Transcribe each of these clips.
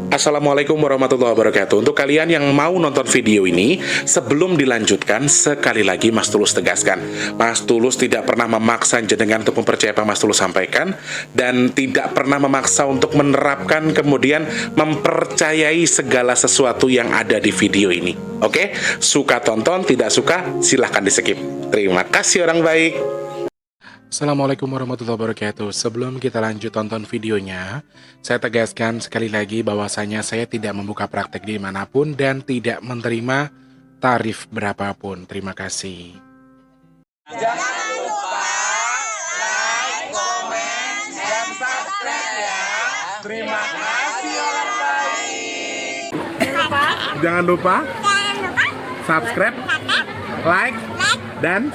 Assalamualaikum warahmatullahi wabarakatuh. Untuk kalian yang mau nonton video ini, sebelum dilanjutkan, sekali lagi Mas Tulus tegaskan, Mas Tulus tidak pernah memaksa jenengan untuk mempercayai apa Mas Tulus sampaikan, dan tidak pernah memaksa untuk menerapkan kemudian mempercayai segala sesuatu yang ada di video ini. Oke? Suka tonton, tidak suka silahkan di skip. Terima kasih orang baik. Assalamualaikum warahmatullahi wabarakatuh. Sebelum kita lanjut tonton videonya, saya tegaskan sekali lagi bahwasanya saya tidak membuka praktek dimanapun dan tidak menerima tarif berapapun. Terima kasih. Jangan lupa like, komen, dan subscribe ya. Terima kasih orang baik. Jangan lupa subscribe, like, dan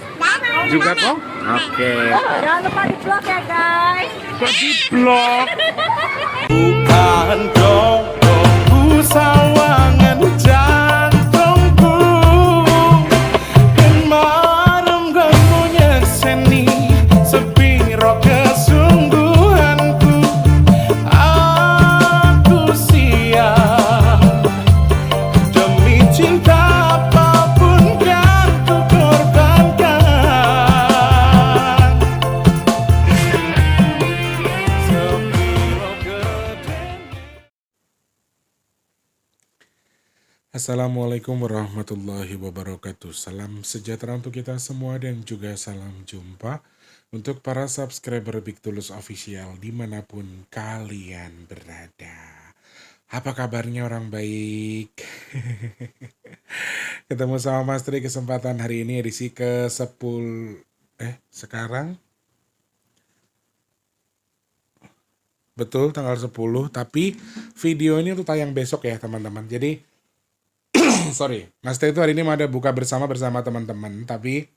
juga kok. Oke. Jangan lupa di vlog ya guys. Kok di vlog? Bukan dong sawangan jantungku, kemarin kamu nyeseni sepiro kesungguhanku. Aku siap demi cinta apapun kan ku korbankan. Sepiro gedenya. Assalamualaikum warahmatullahi wabarakatuh. Salam sejahtera untuk kita semua dan juga salam jumpa untuk para subscriber Big Tulus Official dimanapun kalian berada. Apa kabarnya orang baik? Ketemu sama Mas Tri kesempatan hari ini edisi ke-10. Sekarang? Betul, tanggal 10. Tapi video ini tuh tayang besok ya teman-teman. Jadi sorry, Mas Teh itu hari ini mau ada buka bersama teman-teman, tapi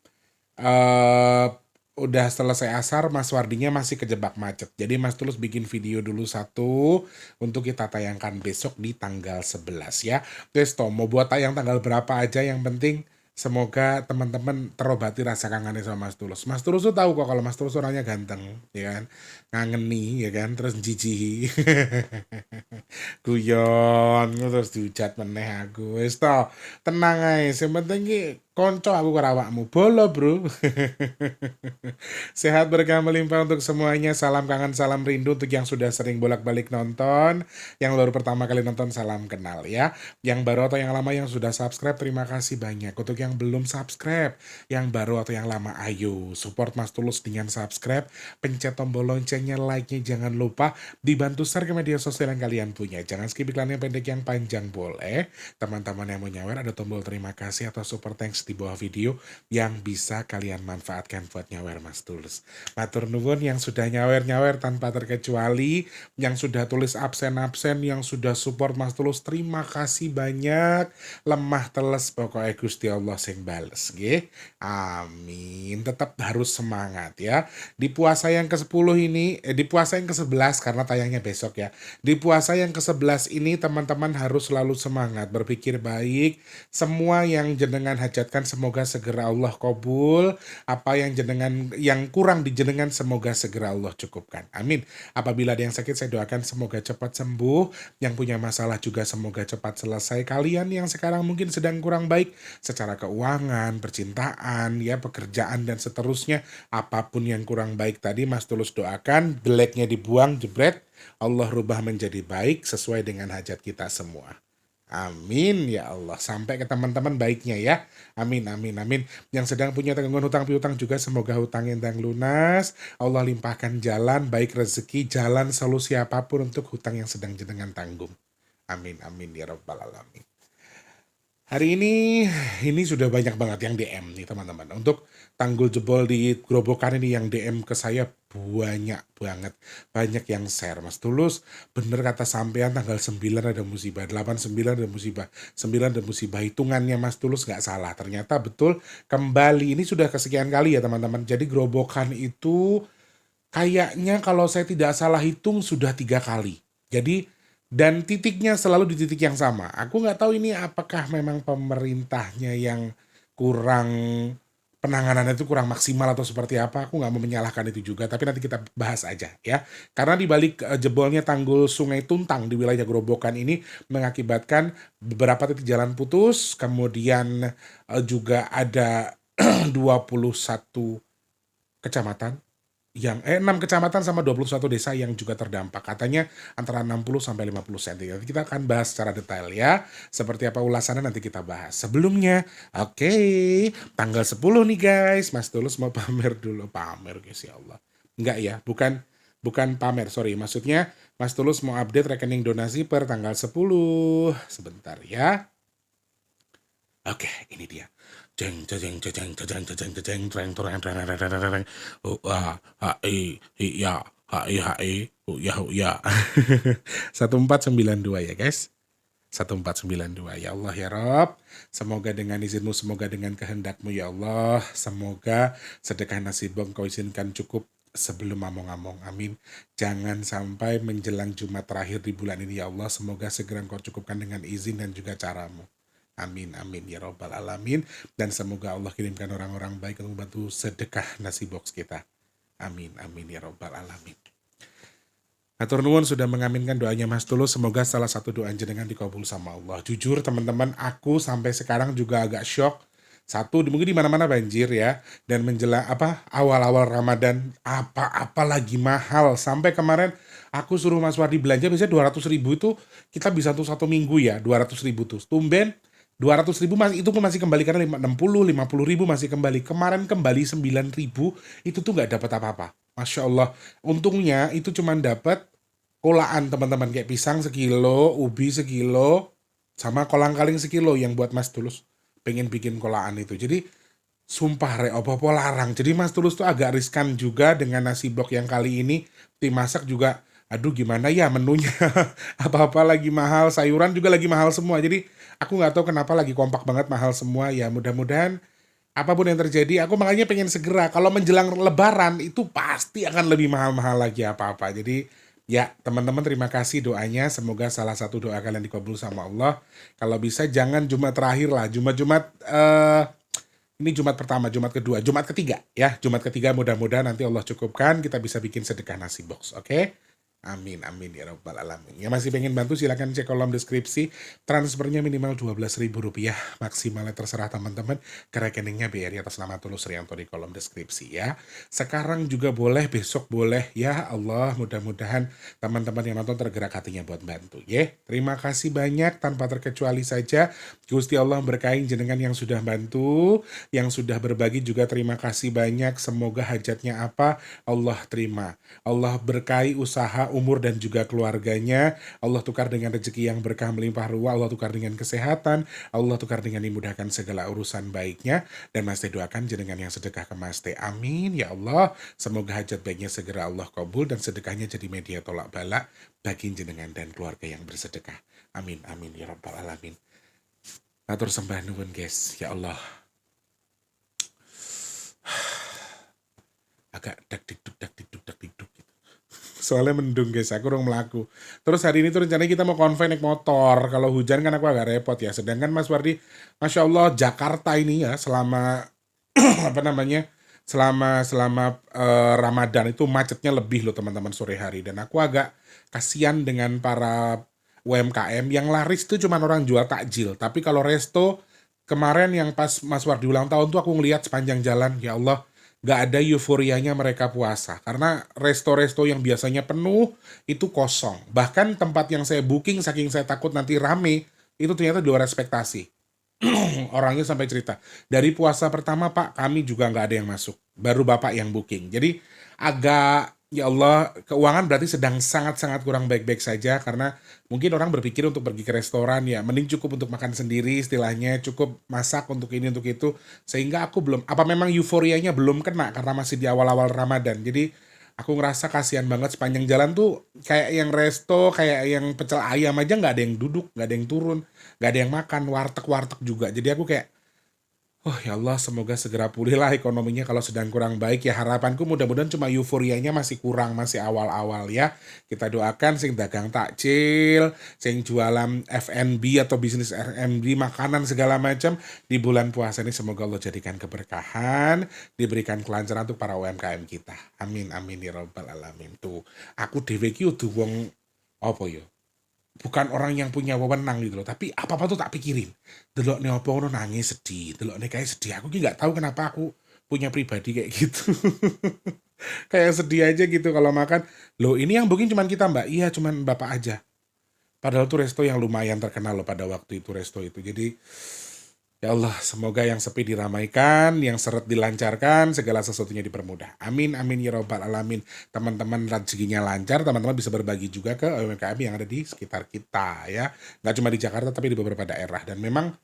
udah selesai asar, Mas Wardinya masih kejebak macet. Jadi Mas Tulus bikin video dulu satu untuk kita tayangkan besok di tanggal 11 ya. Terus toh mau buat tayang tanggal berapa aja, yang penting semoga teman-teman terobati rasa kangennya sama Mas Tulus. Mas Tulus tuh tahu kok kalau Mas Tulus orangnya ganteng, ya kan? Ngangeni, ya kan? Terus jijihi. Guyon terus dihujat meneh aku. Wis to, tenang ae. Sing penting ki konco aku karo awakmu. Bolo, Bro. Sehat berkah melimpah untuk semuanya. Salam kangen, salam rindu untuk yang sudah sering bolak-balik nonton. Yang baru pertama kali nonton, salam kenal ya. Yang baru atau yang lama yang sudah subscribe, terima kasih banyak. Untuk yang belum subscribe, yang baru atau yang lama, ayo support Mas Tulus dengan subscribe, pencet tombol loncengnya, like-nya jangan lupa, dibantu share ke media sosial yang kalian punya. Jangan skip iklan yang pendek yang panjang boleh. Teman-teman yang mau nyawer, ada tombol terima kasih atau super thanks di bawah video yang bisa kalian manfaatkan buat nyawer Mas Tulus. Matur nuwun yang sudah nyawer-nyawer tanpa terkecuali, yang sudah tulis absen-absen, yang sudah support Mas Tulus, terima kasih banyak. Lemah teles pokoknya Gusti Allah sing bales nggih. Amin. Tetap harus semangat ya. Di puasa yang ke-10 ini, di puasa yang ke-11 karena tayangnya besok ya. Di puasa yang ke-11 ini teman-teman harus selalu semangat, berpikir baik. Semua yang jenengan hajatkan semoga segera Allah kabul. Apa yang yang kurang di jenengan semoga segera Allah cukupkan. Amin. Apabila ada yang sakit saya doakan semoga cepat sembuh. Yang punya masalah juga semoga cepat selesai. Kalian yang sekarang mungkin sedang kurang baik secara keuangan, percintaan, ya pekerjaan dan seterusnya, apapun yang kurang baik tadi Mas Tulus doakan jeleknya dibuang jebret, Allah rubah menjadi baik sesuai dengan hajat kita semua. Amin ya Allah. Sampai ke teman-teman baiknya ya. Amin, amin, amin. Yang sedang punya tanggungan hutang piutang juga semoga hutangnya endang lunas. Allah limpahkan jalan, baik rezeki, jalan solusi apapun untuk hutang yang sedang jenengan tanggung. Amin, amin ya Rabbal Alamin. Hari ini sudah banyak banget yang DM nih teman-teman. Untuk tanggul jebol di Grobogan ini yang DM ke saya banyak banget. Banyak yang share. Mas Tulus, bener kata sampean tanggal 9 ada musibah, 8, 9 ada musibah, 9 ada musibah. Hitungannya Mas Tulus nggak salah. Ternyata betul kembali. Ini sudah kesekian kali ya teman-teman. Jadi Grobogan itu kayaknya kalau saya tidak salah hitung sudah 3 kali. Jadi dan titiknya selalu di titik yang sama. Aku nggak tahu ini apakah memang pemerintahnya yang kurang penanganannya itu kurang maksimal atau seperti apa, aku nggak mau menyalahkan itu juga, tapi nanti kita bahas aja ya. Karena di balik jebolnya tanggul Sungai Tuntang di wilayah Grobogan ini mengakibatkan beberapa titik jalan putus, kemudian juga ada 21 kecamatan yang 6 kecamatan sama 21 desa yang juga terdampak. Katanya antara 60 sampai 50 cm. Nanti kita akan bahas secara detail ya. Seperti apa ulasannya nanti kita bahas. Sebelumnya, oke, tanggal 10 nih guys. Mas Tulus mau pamer dulu. Pamer guys, ya Allah. Enggak ya, bukan pamer, sorry. Maksudnya Mas Tulus mau update rekening donasi per tanggal 10. Sebentar ya. Oke, ini dia. Jeng jeng jeng jeng jeng jeng jeng jeng jeng jeng jeng ya ya 1492 ya guys. 1492 ya Allah ya Rob. Semoga dengan izinmu, semoga dengan kehendakmu ya Allah. Semoga sedekah nasi bom kau izinkan cukup sebelum among-among. Amin. Jangan sampai menjelang Jumat terakhir di bulan ini ya Allah. Semoga segera kau cukupkan dengan izin dan juga caramu. Amin, amin, ya Rabbal Alamin. Dan semoga Allah kirimkan orang-orang baik untuk membantu sedekah nasi box kita. Amin, amin, ya Rabbal Alamin. Atur nuwun sudah mengaminkan doanya Mas Tulus. Semoga salah satu doa jenengan dikabul sama Allah. Jujur teman-teman, aku sampai sekarang juga agak shock. Satu, mungkin di mana-mana banjir ya. Dan menjelang awal-awal Ramadan, apa-apa lagi mahal. Sampai kemarin aku suruh Mas Wardi belanja, biasanya 200.000 itu kita bisa tuh 1 minggu ya, 200.000 tuh. Tumben 200.000 masih, itu pun masih kembali karena 50.000 masih kembali. Kemarin kembali 9.000 itu tuh nggak dapat apa-apa. Masya Allah. Untungnya itu cuma dapat kolaan teman-teman, kayak pisang sekilo, ubi sekilo, sama kolang-kaling sekilo yang buat Mas Tulus pengen bikin kolaan itu. Jadi sumpah opo-opo larang. Jadi Mas Tulus tuh agak riskan juga dengan nasi blok yang kali ini. Tim masak juga aduh gimana ya menunya. Apa-apa lagi mahal, sayuran juga lagi mahal semua. Jadi aku nggak tahu kenapa lagi kompak banget mahal semua. Ya mudah-mudahan apapun yang terjadi, aku makanya pengen segera. Kalau menjelang lebaran itu pasti akan lebih mahal-mahal lagi apa-apa. Jadi ya teman-teman terima kasih doanya. Semoga salah satu doa kalian dikabul sama Allah. Kalau bisa jangan Jumat terakhir lah. Jumat-Jumat ini Jumat pertama, Jumat kedua, Jumat ketiga ya. Jumat ketiga mudah-mudahan nanti Allah cukupkan kita bisa bikin sedekah nasi box. Oke? Amin, amin ya Rabbal Alamin. Yang masih pengen bantu silakan cek kolom deskripsi. Transfernya minimal Rp12.000, maksimalnya terserah teman-teman. Ke rekeningnya BRI atas nama Tulus Rianto di kolom deskripsi ya. Sekarang juga boleh, besok boleh ya Allah. Mudah-mudahan teman-teman yang nonton tergerak hatinya buat bantu ya. Terima kasih banyak tanpa terkecuali saja. Gusti Allah berkahi jenengan yang sudah bantu, yang sudah berbagi juga terima kasih banyak. Semoga hajatnya apa Allah terima. Allah berkahi usaha, umur dan juga keluarganya. Allah tukar dengan rezeki yang berkah melimpah ruah. Allah tukar dengan kesehatan. Allah tukar dengan dimudahkan segala urusan baiknya. Dan Mas Teh doakan jenengan yang sedekah ke Mas Teh. Amin ya Allah. Semoga hajat baiknya segera Allah kabul dan sedekahnya jadi media tolak bala bagi jenengan dan keluarga yang bersedekah. Amin amin ya Rabbal Alamin. Atur sembah nuwun guys. Ya Allah. Agak dak dikduk gitu. Soalnya mendung guys, aku urung melaku. Terus hari ini tuh rencananya kita mau konvoy naik motor. Kalau hujan kan aku agak repot ya. Sedangkan Mas Wardi, Masya Allah Jakarta ini ya selama selama Ramadan itu macetnya lebih loh teman-teman sore hari. Dan aku agak kasihan dengan para UMKM yang laris itu cuma orang jual takjil. Tapi kalau resto kemarin yang pas Mas Wardi ulang tahun tuh aku ngelihat sepanjang jalan, ya Allah, gak ada euforianya mereka puasa. Karena resto-resto yang biasanya penuh, itu kosong. Bahkan tempat yang saya booking, saking saya takut nanti rame, itu ternyata di luar ekspektasi. Orangnya sampai cerita, dari puasa pertama Pak, kami juga gak ada yang masuk. Baru Bapak yang booking. Jadi agak, ya Allah, keuangan berarti sedang sangat-sangat kurang baik-baik saja. Karena mungkin orang berpikir untuk pergi ke restoran, ya mending cukup untuk makan sendiri istilahnya, cukup masak untuk ini untuk itu. Sehingga aku belum, apa memang euforianya belum kena karena masih di awal-awal Ramadan. Jadi aku ngerasa kasihan banget sepanjang jalan tuh kayak yang resto, kayak yang pecel ayam aja nggak ada yang duduk, nggak ada yang turun, nggak ada yang makan, warteg-warteg juga. Jadi aku kayak Oh ya Allah, semoga segera pulihlah ekonominya kalau sedang kurang baik ya. Harapanku mudah-mudahan cuma euforianya masih kurang, masih awal-awal ya. Kita doakan sing dagang takjil, sing jualan F&B atau bisnis F&B, makanan segala macam di bulan puasa ini semoga Allah jadikan keberkahan, diberikan kelancaran untuk para UMKM kita. Amin amin ya rabbal alamin. Tuh, aku dhewe ki udah wong apa ya? Bukan orang yang punya wewenang gitu loh, tapi apa-apa tuh tak pikirin. Delokne opo ngono nangis sedih, delokne kayak sedih. Aku ki nggak tahu kenapa aku punya pribadi kayak gitu. Kayak sedih aja gitu kalau makan. Loh, ini yang booking cuman kita, Mbak. Iya, cuman Bapak aja. Padahal tuh resto yang lumayan terkenal loh pada waktu itu resto itu. Jadi ya Allah, semoga yang sepi diramaikan, yang seret dilancarkan, segala sesuatunya dipermudah. Amin, amin ya robbal alamin. Teman-teman rezekinya lancar, teman-teman bisa berbagi juga ke UMKM yang ada di sekitar kita ya. Nggak cuma di Jakarta, tapi di beberapa daerah. Dan memang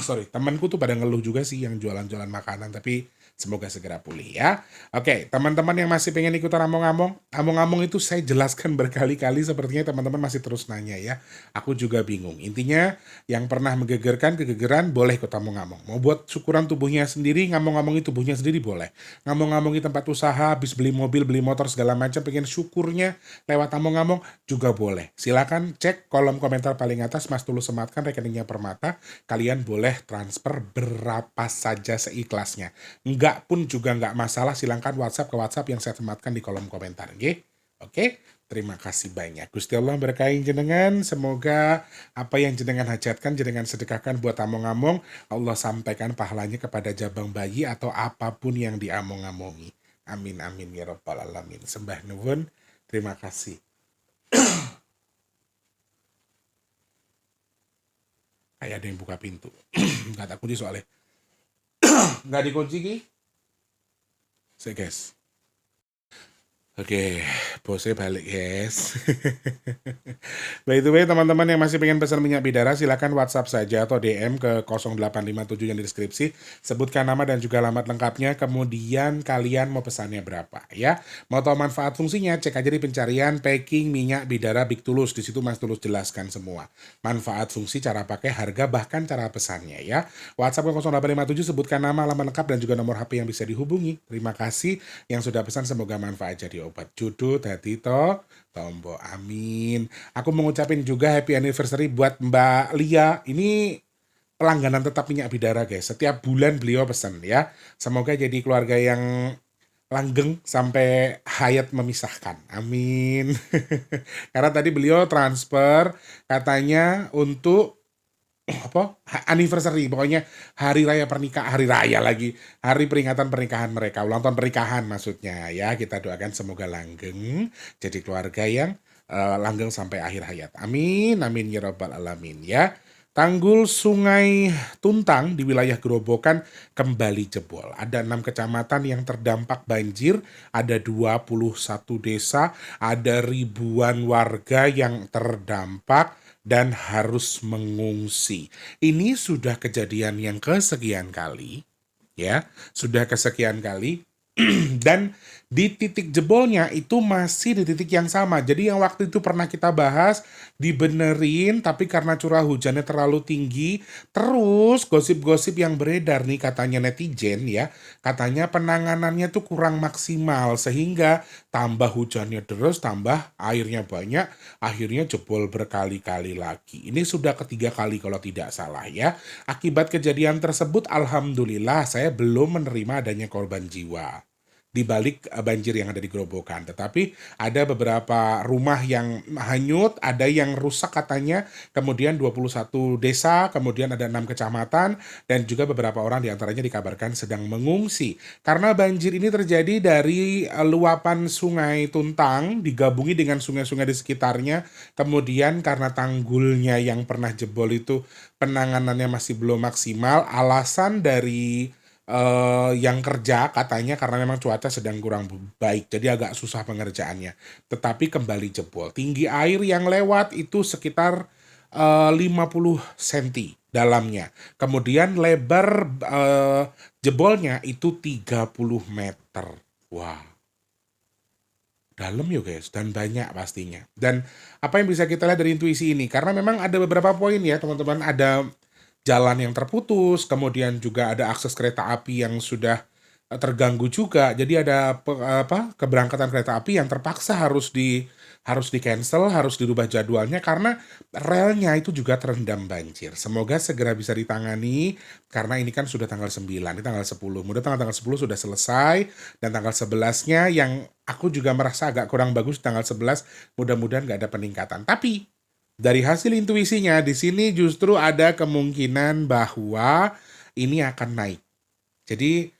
sorry, temanku tuh pada ngeluh juga sih yang jualan-jualan makanan, tapi semoga segera pulih ya. Oke, teman-teman yang masih pengen ikutan among-among itu saya jelaskan berkali-kali, sepertinya teman-teman masih terus nanya ya. Aku juga bingung. Intinya yang pernah menggegerkan kegegeran boleh ikut among-among. Mau buat syukuran tubuhnya sendiri, ngamong-ngamongi tubuhnya sendiri boleh. Ngamong-ngamongi tempat usaha, habis beli mobil, beli motor segala macam, pengen syukurnya lewat among-among juga boleh. Silakan cek kolom komentar paling atas, Mas Tulus sematkan rekeningnya Permata. Kalian boleh transfer berapa saja seikhlasnya. Enggak pun juga enggak masalah, silahkan WhatsApp ke WhatsApp yang saya sematkan di kolom komentar. Oke, terima kasih banyak. Gusti Allah berkahi jenengan, semoga apa yang jenengan hajatkan, jenengan sedekahkan buat among-among, Allah sampaikan pahalanya kepada jabang bayi atau apapun yang diamong-amongi. Amin, amin, ya rabbal alamin. Sembah nuwun, terima kasih. Kayak ada yang buka pintu. Nggak tak kunci soalnya. Nggak dikunci ki. Saya guys. Oke, bosnya balik guys. By the way, teman-teman yang masih pengen pesan minyak bidara, silakan WhatsApp saja atau DM ke 0857 yang di deskripsi. Sebutkan nama dan juga alamat lengkapnya, kemudian kalian mau pesannya berapa ya. Mau tahu manfaat fungsinya, cek aja di pencarian packing minyak bidara Big Tulus. Di situ Mas Tulus jelaskan semua. Manfaat, fungsi, cara pakai, harga, bahkan cara pesannya ya. WhatsApp ke 0857, sebutkan nama, alamat lengkap, dan juga nomor HP yang bisa dihubungi. Terima kasih yang sudah pesan, semoga manfaat jadi obat judul hati to tombo amin. Aku mengucapin juga happy anniversary buat Mbak Lia. Ini pelangganan tetap minyak bidara guys. Setiap bulan beliau pesan ya. Semoga jadi keluarga yang langgeng sampai hayat memisahkan. Amin. Karena tadi beliau transfer katanya untuk apa anniversary, pokoknya hari raya pernikahan, hari peringatan pernikahan mereka, ulang tahun pernikahan maksudnya ya. Kita doakan semoga langgeng jadi keluarga yang langgeng sampai akhir hayat. Amin amin ya rabbal alamin ya. Tanggul Sungai Tuntang di wilayah Gerobokan kembali jebol. Ada 6 kecamatan yang terdampak banjir, ada 21 desa, ada ribuan warga yang terdampak dan harus mengungsi. Ini sudah kejadian yang kesekian kali, ya, sudah kesekian kali. Dan di titik jebolnya itu masih di titik yang sama. Jadi yang waktu itu pernah kita bahas dibenerin, tapi karena curah hujannya terlalu tinggi, terus gosip-gosip yang beredar nih katanya netizen ya, katanya penanganannya tuh kurang maksimal sehingga tambah hujannya deras, tambah airnya banyak, akhirnya jebol berkali-kali lagi. Ini sudah ketiga kali kalau tidak salah ya. Akibat kejadian tersebut, alhamdulillah saya belum menerima adanya korban jiwa di balik banjir yang ada di Gerobokan. Tetapi ada beberapa rumah yang hanyut, ada yang rusak katanya, kemudian 21 desa, kemudian ada 6 kecamatan, dan juga beberapa orang diantaranya dikabarkan sedang mengungsi. Karena banjir ini terjadi dari luapan sungai Tuntang, digabungi dengan sungai-sungai di sekitarnya, kemudian karena tanggulnya yang pernah jebol itu penanganannya masih belum maksimal, alasan dari yang kerja katanya karena memang cuaca sedang kurang baik, jadi agak susah pengerjaannya. Tetapi kembali jebol. Tinggi air yang lewat itu sekitar 50 cm dalamnya. Kemudian lebar jebolnya itu 30 meter. Wah. Dalam ya guys, dan banyak pastinya. Dan apa yang bisa kita lihat dari intuisi ini? Karena memang ada beberapa poin ya teman-teman, ada jalan yang terputus, kemudian juga ada akses kereta api yang sudah terganggu juga. Jadi ada keberangkatan kereta api yang terpaksa harus di-cancel, harus dirubah jadwalnya karena relnya itu juga terendam banjir. Semoga segera bisa ditangani karena ini kan sudah tanggal 9, ini tanggal 10. Mudah tanggal 10 sudah selesai dan tanggal 11-nya yang aku juga merasa agak kurang bagus tanggal 11, mudah-mudahan nggak ada peningkatan. Tapi dari hasil intuisinya di sini justru ada kemungkinan bahwa ini akan naik. Jadi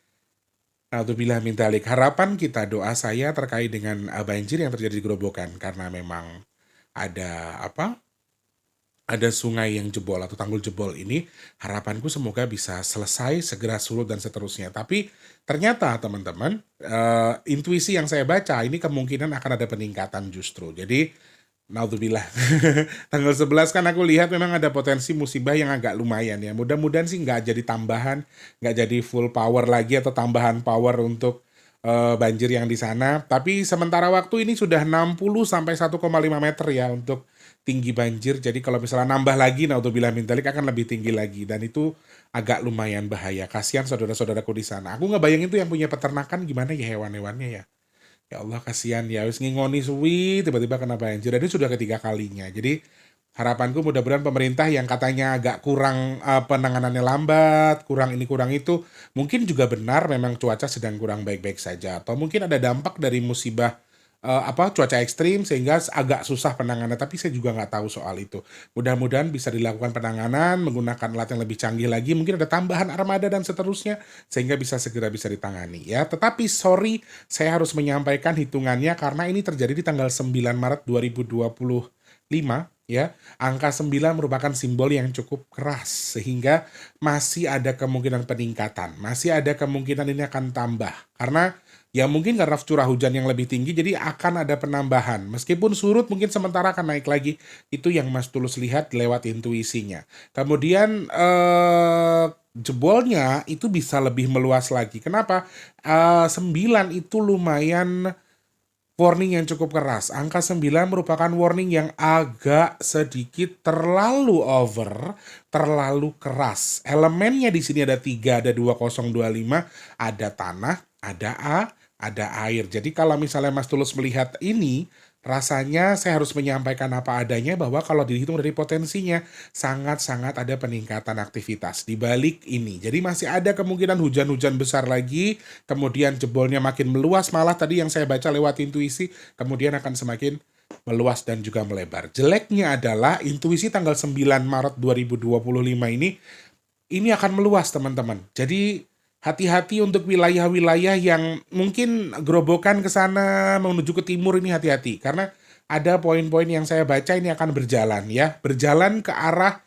naudzubillah min dzalik. Harapan kita, doa saya terkait dengan banjir yang terjadi di Grobogan karena memang ada ada sungai yang jebol atau tanggul jebol ini, harapanku semoga bisa selesai, segera surut dan seterusnya. Tapi ternyata teman-teman, intuisi yang saya baca ini kemungkinan akan ada peningkatan justru. Jadi naudzubillah. Tanggal 11 kan aku lihat memang ada potensi musibah yang agak lumayan ya. Mudah-mudahan sih nggak jadi tambahan, nggak jadi full power lagi atau tambahan power untuk banjir yang di sana. Tapi sementara waktu ini sudah 60 sampai 1,5 meter ya untuk tinggi banjir. Jadi kalau misalnya nambah lagi, naudzubillah min dzalik, akan lebih tinggi lagi. Dan itu agak lumayan bahaya. Kasihan saudara-saudaraku di sana. Aku ngebayangin tuh yang punya peternakan gimana ya hewan-hewannya ya. Ya Allah kasihan ya, wis ngingoni suwi tiba-tiba kena banjir. Dan ini sudah ketiga kalinya. Jadi harapanku mudah-mudahan pemerintah yang katanya agak kurang penanganannya lambat, kurang ini kurang itu, mungkin juga benar memang cuaca sedang kurang baik-baik saja atau mungkin ada dampak dari musibah cuaca ekstrim sehingga agak susah penanganan, tapi saya juga nggak tahu soal itu. Mudah-mudahan bisa dilakukan penanganan menggunakan alat yang lebih canggih lagi, mungkin ada tambahan armada dan seterusnya sehingga segera bisa ditangani ya. Tetapi sorry, saya harus menyampaikan hitungannya karena ini terjadi di tanggal 9 Maret 2025 ya. Angka 9 merupakan simbol yang cukup keras sehingga masih ada kemungkinan peningkatan, masih ada kemungkinan ini akan tambah karena ya mungkin karena curah hujan yang lebih tinggi jadi akan ada penambahan. Meskipun surut mungkin sementara akan naik lagi. Itu yang Mas Tulus lihat lewat intuisinya. Kemudian jebolnya itu bisa lebih meluas lagi. Kenapa? 9 itu lumayan warning yang cukup keras. Angka 9 merupakan warning yang agak sedikit terlalu over, terlalu keras. Elemennya di sini ada 3, ada 2025, ada tanah, ada air. Jadi kalau misalnya Mas Tulus melihat ini, rasanya saya harus menyampaikan apa adanya bahwa kalau dihitung dari potensinya, sangat-sangat ada peningkatan aktivitas di balik ini. Jadi masih ada kemungkinan hujan-hujan besar lagi, kemudian jebolnya makin meluas, malah tadi yang saya baca lewat intuisi, kemudian akan semakin meluas dan juga melebar. Jeleknya adalah intuisi tanggal 9 Maret 2025 ini akan meluas teman-teman. Jadi hati-hati untuk wilayah-wilayah yang mungkin gerobokan ke sana menuju ke timur ini hati-hati. Karena ada poin-poin yang saya baca ini akan berjalan ya. Berjalan ke arah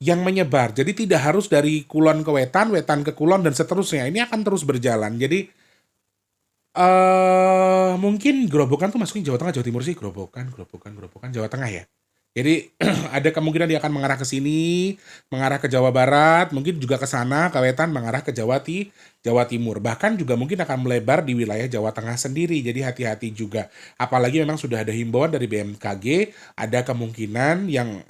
yang menyebar. Jadi tidak harus dari kulon ke wetan, wetan ke kulon dan seterusnya. Ini akan terus berjalan. Jadi mungkin gerobokan tuh masuknya Jawa Tengah, Jawa Timur sih. Gerobokan, Jawa Tengah ya. Jadi ada kemungkinan dia akan mengarah ke sini, mengarah ke Jawa Barat, mungkin juga ke sana, ke wetan, mengarah ke Jawa Timur. Bahkan juga mungkin akan melebar di wilayah Jawa Tengah sendiri. Jadi hati-hati juga. Apalagi memang sudah ada himbauan dari BMKG, ada kemungkinan yang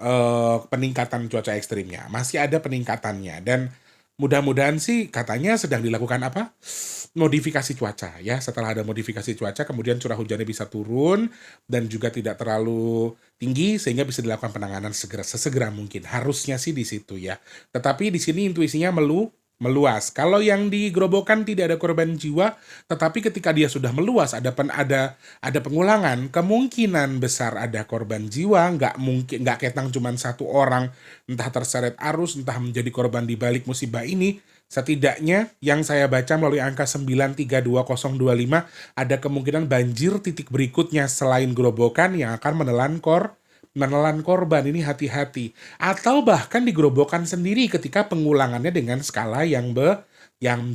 peningkatan cuaca ekstrimnya. Masih ada peningkatannya. Dan mudah-mudahan sih katanya sedang dilakukan modifikasi cuaca ya. Setelah ada modifikasi cuaca kemudian curah hujannya bisa turun dan juga tidak terlalu tinggi sehingga bisa dilakukan penanganan sesegera mungkin. Harusnya sih di situ ya. Tetapi di sini intuisinya meluas. Kalau yang di Grobogan tidak ada korban jiwa, tetapi ketika dia sudah meluas ada pengulangan, kemungkinan besar ada korban jiwa, nggak ketang cuma satu orang, entah terseret arus, entah menjadi korban di balik musibah ini. Setidaknya yang saya baca melalui angka 932025 ada kemungkinan banjir titik berikutnya selain Grobogan yang akan menelan korban. Ini hati-hati. Atau bahkan di Grobogan sendiri ketika pengulangannya dengan skala yang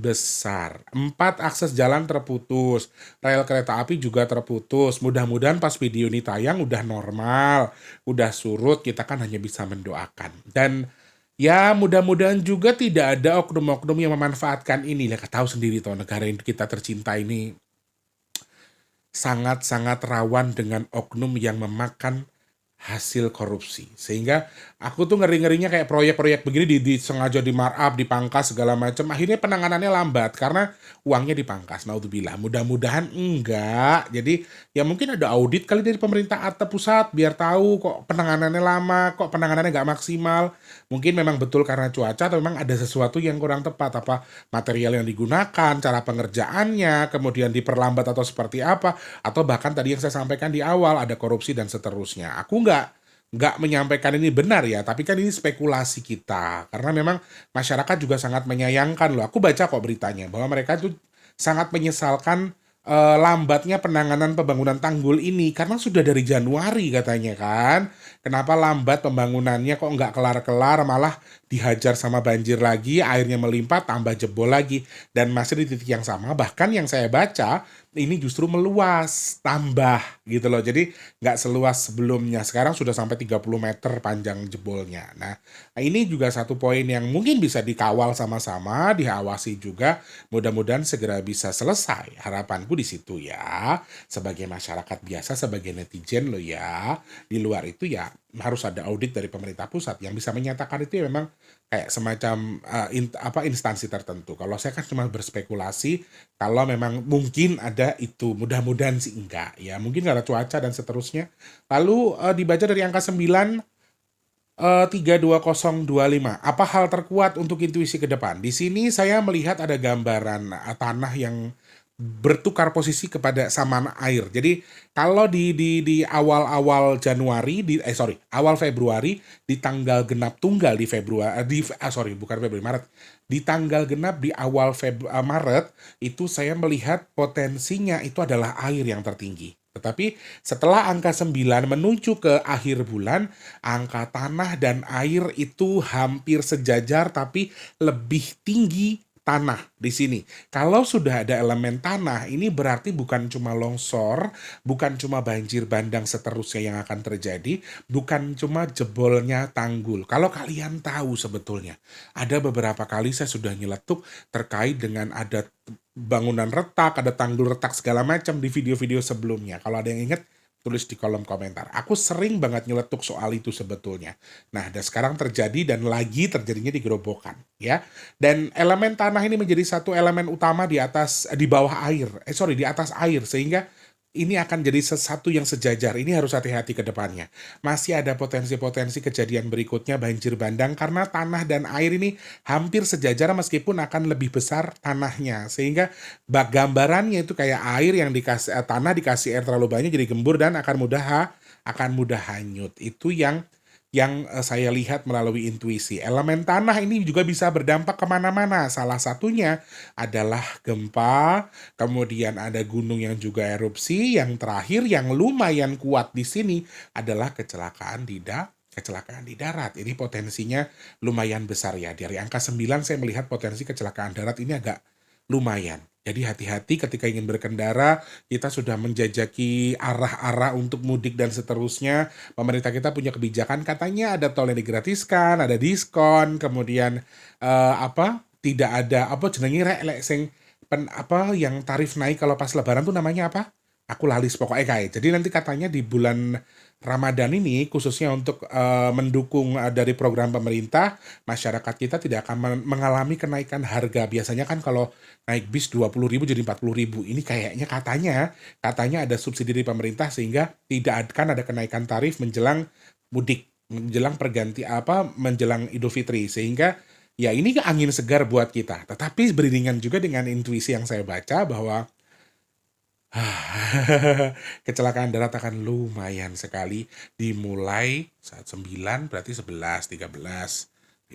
besar. 4 akses jalan terputus, rel kereta api juga terputus. Mudah-mudahan pas video ini tayang udah normal, udah surut, kita kan hanya bisa mendoakan. Dan ya mudah-mudahan juga tidak ada oknum-oknum yang memanfaatkan ini. Lihat tahu sendiri toh negara kita tercinta ini sangat-sangat rawan dengan oknum yang memakan hasil korupsi. Sehingga aku tuh ngeri-ngerinya kayak proyek-proyek begini sengaja di markup, dipangkas segala macam. Akhirnya penanganannya lambat karena uangnya dipangkas. Naudzubillah. Mudah-mudahan enggak. Jadi ya mungkin ada audit kali dari pemerintah atau pusat biar tahu kok penanganannya lama, kok penanganannya nggak maksimal. Mungkin memang betul karena cuaca atau memang ada sesuatu yang kurang tepat, apa material yang digunakan, cara pengerjaannya, kemudian diperlambat atau seperti apa, atau bahkan tadi yang saya sampaikan di awal ada korupsi dan seterusnya. Aku nggak menyampaikan ini benar ya, tapi kan ini spekulasi kita karena memang masyarakat juga sangat menyayangkan loh. Aku baca kok beritanya bahwa mereka tuh sangat menyesalkan lambatnya penanganan pembangunan tanggul ini karena sudah dari Januari katanya kan. Kenapa lambat pembangunannya kok nggak kelar-kelar malah dihajar sama banjir lagi, airnya melimpah tambah jebol lagi dan masih di titik yang sama. Bahkan yang saya baca ini justru meluas, tambah gitu loh. Jadi nggak seluas sebelumnya. Sekarang sudah sampai 30 meter panjang jebolnya. Nah, ini juga satu poin yang mungkin bisa dikawal sama-sama, diawasi juga. Mudah-mudahan segera bisa selesai. Harapanku di situ ya. Sebagai masyarakat biasa, sebagai netizen loh ya. Di luar itu ya harus ada audit dari pemerintah pusat yang bisa menyatakan itu ya memang kayak semacam instansi tertentu. Kalau saya kan cuma berspekulasi kalau memang mungkin ada itu, mudah-mudahan sih enggak ya. Mungkin karena cuaca dan seterusnya. Lalu dibaca dari angka 9 32025. Apa hal terkuat untuk intuisi ke depan? Di sini saya melihat ada gambaran tanah yang bertukar posisi kepada samaan air. Jadi kalau di awal-awal Januari awal Februari di tanggal genap tunggal di Februari bukan Februari, Maret. Di tanggal genap di awal Maret itu saya melihat potensinya itu adalah air yang tertinggi. Tetapi setelah angka 9 menuju ke akhir bulan, angka tanah dan air itu hampir sejajar tapi lebih tinggi tanah di sini. Kalau sudah ada elemen tanah, ini berarti bukan cuma longsor, bukan cuma banjir bandang seterusnya yang akan terjadi, bukan cuma jebolnya tanggul. Kalau kalian tahu sebetulnya, ada beberapa kali saya sudah nyeletuk terkait dengan ada bangunan retak, ada tanggul retak segala macam di video-video sebelumnya. Kalau ada yang ingat, tulis di kolom komentar. Aku sering banget nyeletuk soal itu sebetulnya. Nah, dan sekarang terjadi dan lagi terjadinya di Gerobokan, ya. Dan elemen tanah ini menjadi satu elemen utama di atas air sehingga ini akan jadi sesuatu yang sejajar. Ini harus hati-hati ke depannya. Masih ada potensi-potensi kejadian berikutnya banjir bandang karena tanah dan air ini hampir sejajar meskipun akan lebih besar tanahnya. Sehingga gambarannya itu kayak air yang dikasih tanah dikasih air terlalu banyak jadi gembur dan akan mudah hanyut. Itu yang saya lihat melalui intuisi. Elemen tanah ini juga bisa berdampak kemana-mana. Salah satunya adalah gempa, kemudian ada gunung yang juga erupsi, yang terakhir yang lumayan kuat di sini adalah kecelakaan di darat. Ini potensinya lumayan besar ya. Dari angka 9 saya melihat potensi kecelakaan darat ini agak lumayan. Jadi hati-hati ketika ingin berkendara, kita sudah menjajaki arah-arah untuk mudik dan seterusnya. Pemerintah kita punya kebijakan katanya ada tol yang digratiskan, ada diskon, kemudian tidak ada jenenge yang tarif naik kalau pas lebaran tuh namanya apa? Aku lalis pokoknya kayak. Jadi nanti katanya di bulan Ramadan ini khususnya untuk mendukung dari program pemerintah, masyarakat kita tidak akan mengalami kenaikan harga. Biasanya kan kalau naik bis 20.000 jadi 40.000. Ini kayaknya katanya ada subsidi dari pemerintah sehingga tidak akan ada kenaikan tarif menjelang mudik, menjelang menjelang Idul Fitri, sehingga ya ini angin segar buat kita. Tetapi beriringan juga dengan intuisi yang saya baca bahwa kecelakaan darat akan lumayan sekali dimulai saat 9 berarti 11, 13,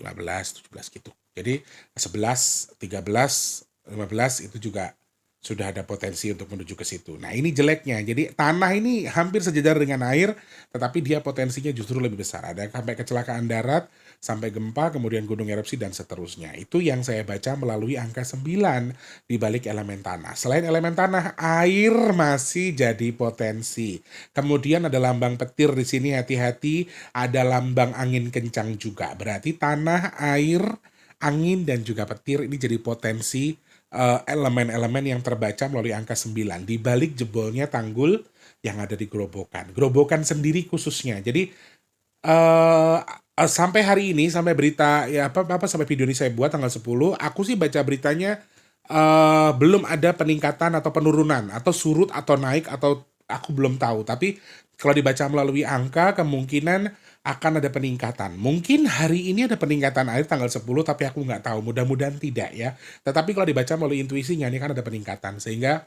15, 17 gitu. Jadi 11, 13, 15 itu juga sudah ada potensi untuk menuju ke situ. Nah, ini jeleknya. Jadi tanah ini hampir sejajar dengan air, tetapi dia potensinya justru lebih besar. Ada sampai kecelakaan darat, sampai gempa, kemudian gunung erupsi dan seterusnya. Itu yang saya baca melalui angka 9 di balik elemen tanah. Selain elemen tanah, air masih jadi potensi. Kemudian ada lambang petir di sini, hati-hati, ada lambang angin kencang juga. Berarti tanah, air, angin dan juga petir ini jadi potensi elemen-elemen yang terbaca melalui angka 9. Di balik jebolnya tanggul yang ada di Gerobokan. Gerobokan sendiri khususnya. Jadi sampai hari ini, sampai berita ya sampai video ini saya buat tanggal 10, aku sih baca beritanya belum ada peningkatan atau penurunan atau surut atau naik atau aku belum tahu. Tapi kalau dibaca melalui angka kemungkinan akan ada peningkatan. Mungkin hari ini ada peningkatan air tanggal 10 tapi aku nggak tahu. Mudah-mudahan tidak ya. Tetapi kalau dibaca melalui intuisinya ini kan ada peningkatan sehingga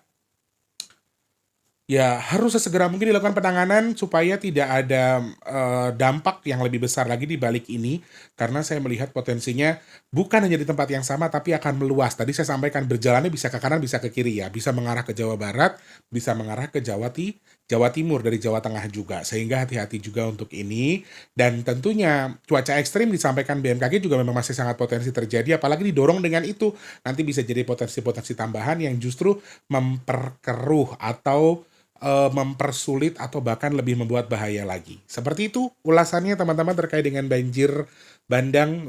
ya harus sesegera mungkin dilakukan penanganan supaya tidak ada dampak yang lebih besar lagi di balik ini karena saya melihat potensinya bukan hanya di tempat yang sama tapi akan meluas. Tadi saya sampaikan berjalannya bisa ke kanan bisa ke kiri ya, bisa mengarah ke Jawa Barat, bisa mengarah ke Jawa Timur dari Jawa Tengah juga. Sehingga hati-hati juga untuk ini dan tentunya cuaca ekstrim disampaikan BMKG juga memang masih sangat potensi terjadi apalagi didorong dengan itu nanti bisa jadi potensi-potensi tambahan yang justru memperkeruh atau mempersulit atau bahkan lebih membuat bahaya lagi. Seperti itu ulasannya teman-teman terkait dengan banjir bandang,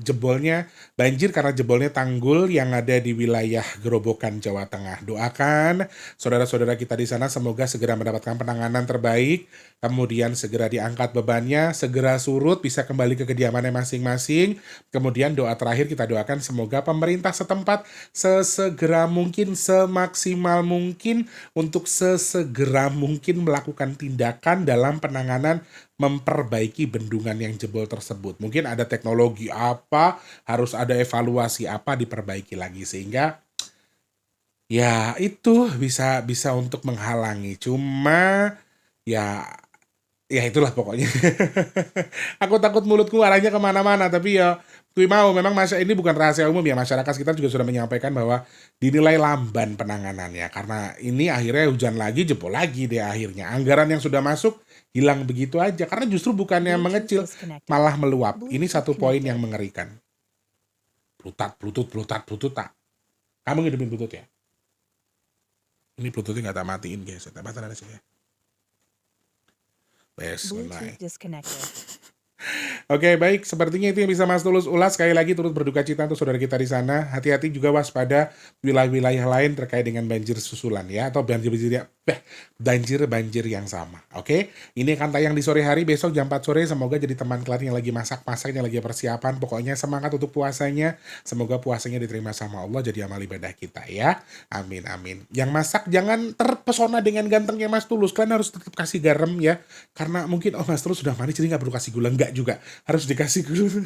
jebolnya banjir karena jebolnya tanggul yang ada di wilayah Gerobokan, Jawa Tengah. Doakan saudara-saudara kita di sana semoga segera mendapatkan penanganan terbaik, kemudian segera diangkat bebannya, segera surut, bisa kembali ke kediamannya masing-masing. Kemudian doa terakhir kita doakan semoga pemerintah setempat sesegera mungkin, semaksimal mungkin untuk sesegera mungkin melakukan tindakan dalam penanganan memperbaiki bendungan yang jebol tersebut. Mungkin ada teknologi apa, harus ada evaluasi apa diperbaiki lagi sehingga ya itu bisa untuk menghalangi. Cuma ya itulah pokoknya. Aku takut mulutku arahnya kemana-mana tapi ya kui mau memang ini bukan rahasia umum ya, masyarakat sekitar juga sudah menyampaikan bahwa dinilai lamban penanganannya karena ini akhirnya hujan lagi jebol lagi deh akhirnya. Anggaran yang sudah masuk hilang begitu aja karena justru bukannya mengecil malah meluap. Ini satu poin yang mengerikan. Bluetooth tak. Kamu ngidupin Bluetooth ya? Ini Bluetoothnya nggak tak matiin guys. Tak matiin ada sih ya. Bluetooth disconnected. Oke, baik. Sepertinya itu yang bisa Mas Tulus ulas. Sekali lagi turut berduka cita untuk saudara kita di sana. Hati-hati juga waspada wilayah-wilayah lain terkait dengan banjir susulan ya. Atau banjir yang sama. Oke, ini akan tayang di sore hari besok jam 4 sore. Semoga jadi teman kalian yang lagi masak-masak, yang lagi persiapan. Pokoknya semangat untuk puasanya. Semoga puasanya diterima sama Allah jadi amal ibadah kita ya. Amin, amin. Yang masak jangan terpesona dengan gantengnya Mas Tulus. Kalian harus tetap kasih garam ya. Karena mungkin Mas Tulus sudah manis jadi nggak perlu kasih gula. Enggak juga. Harus dikasih gula.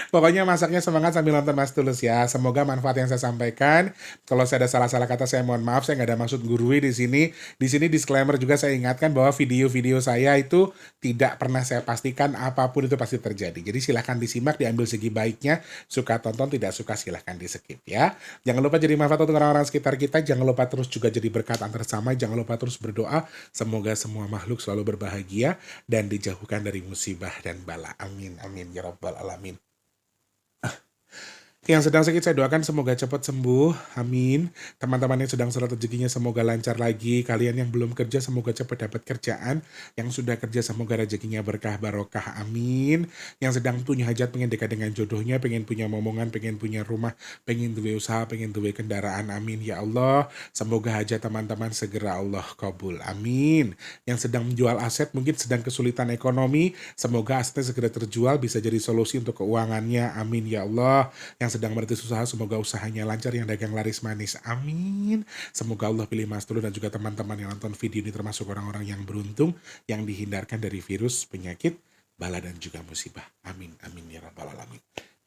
Pokoknya masaknya semangat sambil nonton Mas Tulus ya. Semoga manfaat yang saya sampaikan. Kalau saya ada salah-salah kata saya mohon maaf. Saya nggak ada maksud gurui di sini. Di sini disclaimer juga saya ingatkan bahwa video-video saya itu tidak pernah saya pastikan apapun itu pasti terjadi. Jadi silahkan disimak, diambil segi baiknya. Suka tonton, tidak suka silahkan di skip ya. Jangan lupa jadi manfaat untuk orang-orang sekitar kita. Jangan lupa terus juga jadi berkat antar sama. Jangan lupa terus berdoa. Semoga semua makhluk selalu berbahagia dan dijauhkan dari musibah dan bala. Amin, amin ya rabbal alamin. Yang sedang sakit saya doakan semoga cepat sembuh, amin. Teman-teman yang sedang surat rezekinya semoga lancar lagi. Kalian yang belum kerja semoga cepat dapat kerjaan. Yang sudah kerja semoga rezekinya berkah barokah, amin. Yang sedang punya hajat pengen dekat dengan jodohnya, pengen punya momongan, pengen punya rumah, pengen duwe usaha, pengen duwe kendaraan, amin ya Allah. Semoga hajat teman-teman segera Allah kabul, amin. Yang sedang menjual aset mungkin sedang kesulitan ekonomi, semoga asetnya segera terjual bisa jadi solusi untuk keuangannya, amin ya Allah. Yang sedang merintis usaha semoga usahanya lancar, yang dagang laris manis, amin. Semoga Allah pilih Mas Tulus dan juga teman-teman yang nonton video ini termasuk orang-orang yang beruntung yang dihindarkan dari virus, penyakit, bala dan juga musibah, amin amin ya rabbal alamin.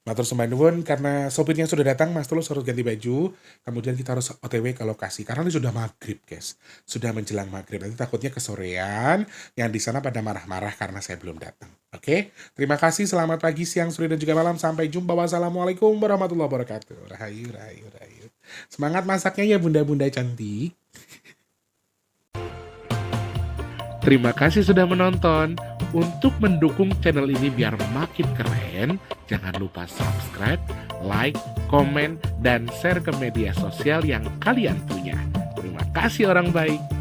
Matur sembah nuwun karena sopirnya sudah datang, Mas Tulus harus ganti baju, kemudian kita harus OTW ke lokasi karena ini sudah maghrib guys, sudah menjelang maghrib, nanti takutnya kesorean yang di sana pada marah-marah karena saya belum datang. Oke, terima kasih, selamat pagi, siang, sore dan juga malam, sampai jumpa, wassalamualaikum warahmatullahi wabarakatuh. Rahayu, rahayu, rahayu. Semangat masaknya ya bunda-bunda cantik. Terima kasih sudah menonton. Untuk mendukung channel ini biar makin keren, jangan lupa subscribe, like, komen, dan share ke media sosial yang kalian punya. Terima kasih orang baik.